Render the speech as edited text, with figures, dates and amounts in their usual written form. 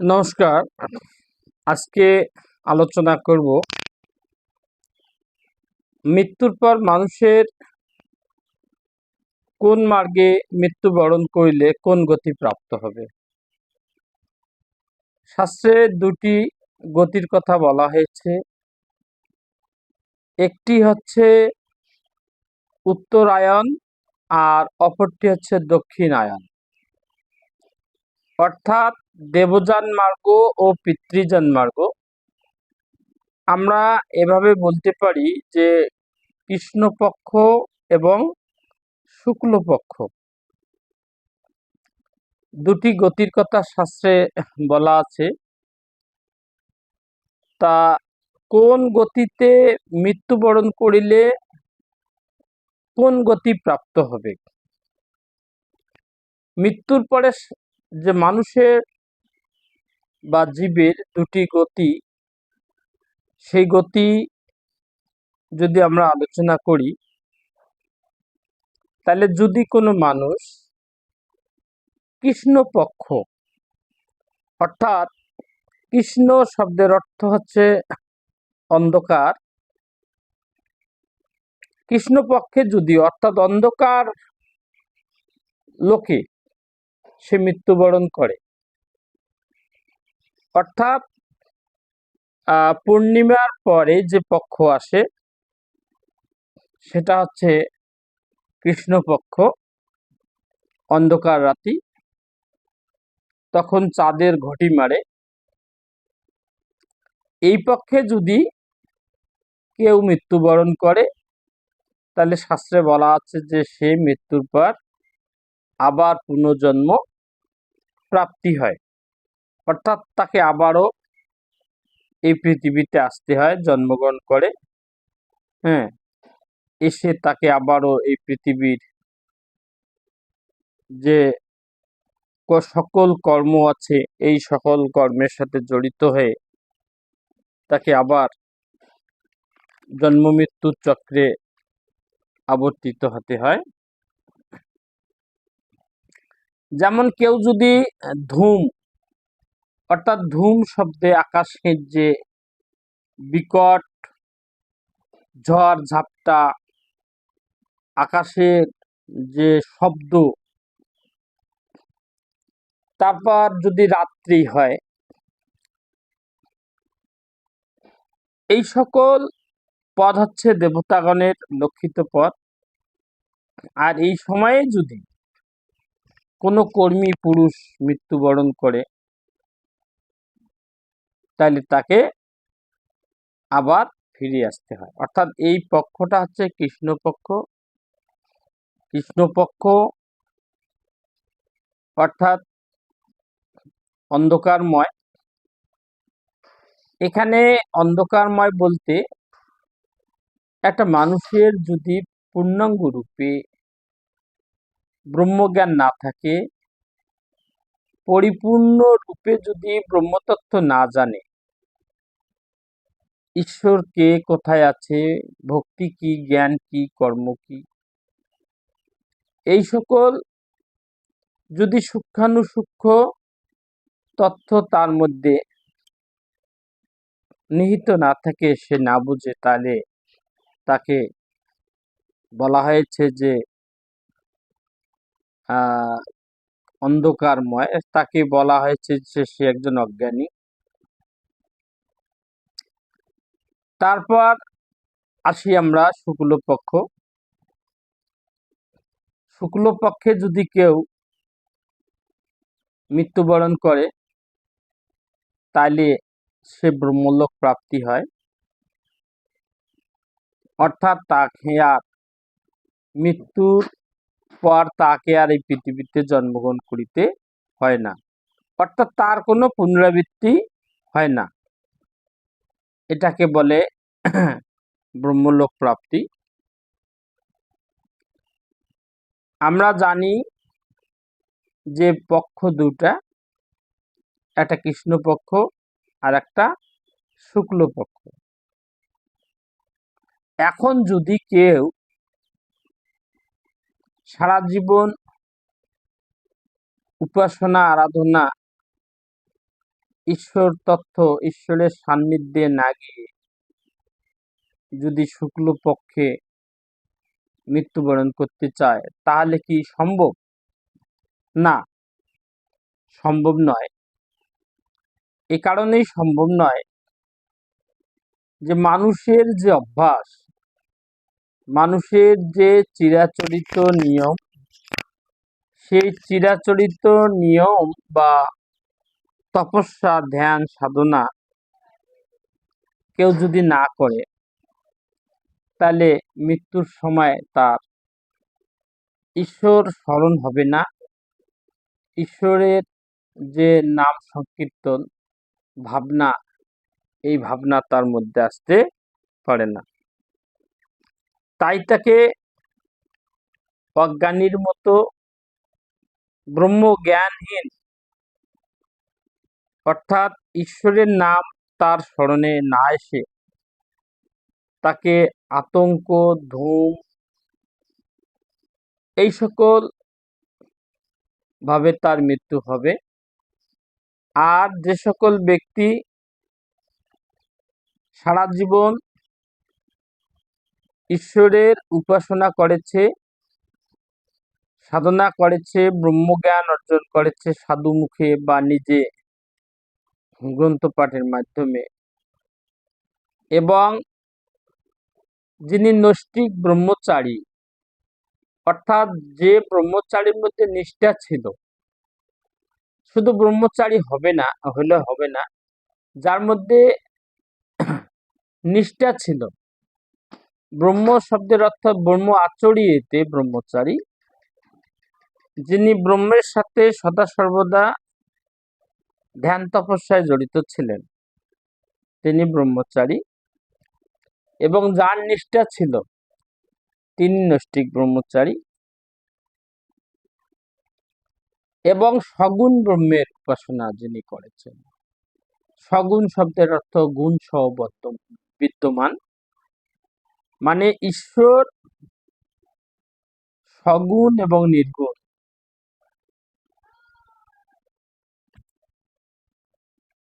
নমস্কার। আজকে আলোচনা করব মৃত্যুর পর মানুষের কোন মার্গে মৃত্যুবরণ করিলে কোন গতি প্রাপ্ত হবে। শাস্ত্রে দুটি গতির কথা বলা হয়েছে। একটি হচ্ছে উত্তরায়ণ আর অপরটি হচ্ছে দক্ষিণায়ন, অর্থাৎ দেবযান মার্গ ও পিতৃযান মার্গ। আমরা এভাবে বলতে পারি যে কৃষ্ণপক্ষ এবং শুক্লপক্ষ দুটি গতির কথা শাস্ত্রে বলা আছে। তা কোন গতিতে মৃত্যুবরণ করিলে কোন গতি প্রাপ্ত হবে। মৃত্যুর পরে যে মানুষের বা জীবের দুটি গতি, সেই গতি যদি আমরা আলোচনা করি, তাহলে যদি কোনো মানুষ কৃষ্ণপক্ষ, অর্থাৎ কৃষ্ণ শব্দের অর্থ হচ্ছে অন্ধকার, কৃষ্ণপক্ষে যদি অর্থাৎ অন্ধকার লোকে সে মৃত্যুবরণ করে, অর্থাৎ পূর্ণিমার পরে যে পক্ষ আসে সেটা হচ্ছে কৃষ্ণপক্ষ, অন্ধকার রাতি, তখন চাঁদের ঘটি মারে। এই পক্ষে যদি কেউ মৃত্যুবরণ করে, তাহলে শাস্ত্রে বলা আছে যে সে মৃত্যুর পর আবার পুনর্জন্ম প্রাপ্তি হয়, অর্থাৎ তাকে আবারও এই পৃথিবীতে আসতে হয়, জন্মগ্রহণ করে, হ্যাঁ, এসে তাকে আবারও এই পৃথিবীর যে সকল কর্ম আছে এই সকল কর্মের সাথে জড়িত হয়ে তাকে আবার জন্ম মৃত্যুর চক্রে আবর্তিত হতে হয়। যেমন কেউ যদি ধূম, অর্থাৎ ধূম শব্দে আকাশের যে বিকট ঝড় ঝাপটা, আকাশের যে শব্দ, তারপর যদি রাত্রি হয়, এই সকল পদ হচ্ছে দেবতাগণের লক্ষিত পদ। আর এই সময়ে যদি কোনো কর্মী পুরুষ মৃত্যুবরণ করে, তাহলে তাকে আবার ফিরে আসতে হয়। অর্থাৎ এই পক্ষটা হচ্ছে কৃষ্ণপক্ষ। কৃষ্ণপক্ষ অর্থাৎ অন্ধকারময়। এখানে অন্ধকারময় বলতে একটা মানুষের যদি পূর্ণাঙ্গ রূপে ব্রহ্মজ্ঞান না থাকে, পরিপূর্ণ রূপে যদি ব্রহ্মতত্ত্ব না জানে, ঈশ্বর কে, কোথায় আছে, ভক্তি কি, জ্ঞান কি, কর্ম কি, এই সকল যদি সূক্ষ্মাণুসূক্ষ্ম তথ্য তার মধ্যে নিহিত না থাকে, সে না বুঝে, তাহলে তাকে বলা হয়েছে যে অন্ধকারময়, তাকে বলা হয়েছে যে সে একজন অজ্ঞানী। তারপর আসি আমরা শুক্লপক্ষ। শুক্লপক্ষে যদি কেউ মৃত্যুবরণ করে, তাইলে সে ব্রহ্মলোক প্রাপ্তি হয়, অর্থাৎ তাকে আর মৃত্যুর পর তাকে আর এই পৃথিবীতে জন্মগ্রহণ করিতে হয় না, অর্থাৎ তার কোনো পুনরাবৃত্তি হয় না। এটাকে বলে ব্রহ্মলোক প্রাপ্তি। আমরা জানি যে পক্ষ দুটা, একটা কৃষ্ণপক্ষ আর একটা শুক্লপক্ষ। এখন যদি কেউ সারা জীবন উপাসনা আরাধনা ঈশ্বর তথ্য, ঈশ্বরের সান্নিধ্যে না গিয়ে যদি শুক্লপক্ষে মৃত্যুবরণ করতে চায় তাহলে কি সম্ভব? না, সম্ভব নয়। এ কারণেই সম্ভব নয় যে মানুষের যে অভ্যাস, মানুষের যে চিরাচরিত নিয়ম, সেই চিরাচরিত নিয়ম বা তপস্যা, ধ্যান, সাধনা কেউ যদি না করে তাহলে মৃত্যুর সময় তার ঈশ্বর স্মরণ হবে না, ঈশ্বরের যে নাম সংকীর্তন ভাবনা, এই ভাবনা তার মধ্যে আসতে পারে না। তাই তাকে অজ্ঞানীর মতো, ব্রহ্মজ্ঞানহীন, অর্থাৎ ঈশ্বরের নাম তার স্মরণে না এসে তাকে আতঙ্ক, ধূম, এই সকল ভাবে তার মৃত্যু হবে। আর যে সকল ব্যক্তি সারা জীবন ঈশ্বরের উপাসনা করেছে, সাধনা করেছে, ব্রহ্মজ্ঞান অর্জন করেছে সাধু মুখে বা নিজে গ্রন্থ পাঠের মাধ্যমে, এবং যিনি নৈষ্ঠিক ব্রহ্মচারী, অর্থাৎ যে ব্রহ্মচারীর মধ্যে নিষ্ঠা ছিল, শুধু ব্রহ্মচারী হলে হবে না, যার মধ্যে নিষ্ঠা ছিল, ব্রহ্ম শব্দের অর্থ ব্রহ্ম আচরিয়েতে ব্রহ্মচারী, যিনি ব্রহ্মের সাথে সদা সর্বদা ধ্যান তপস্যায় জড়িত ছিলেন, তিনি ব্রহ্মচারী। এবং যার নিষ্ঠা ছিল তিনি নৈষ্ঠিক ব্রহ্মচারী। এবং সগুণ ব্রহ্মের উপাসনা যিনি করেছেন, সগুণ শব্দের অর্থ গুণ সহ বিদ্যমান, মানে ঈশ্বর সগুণ এবং নির্গুণ,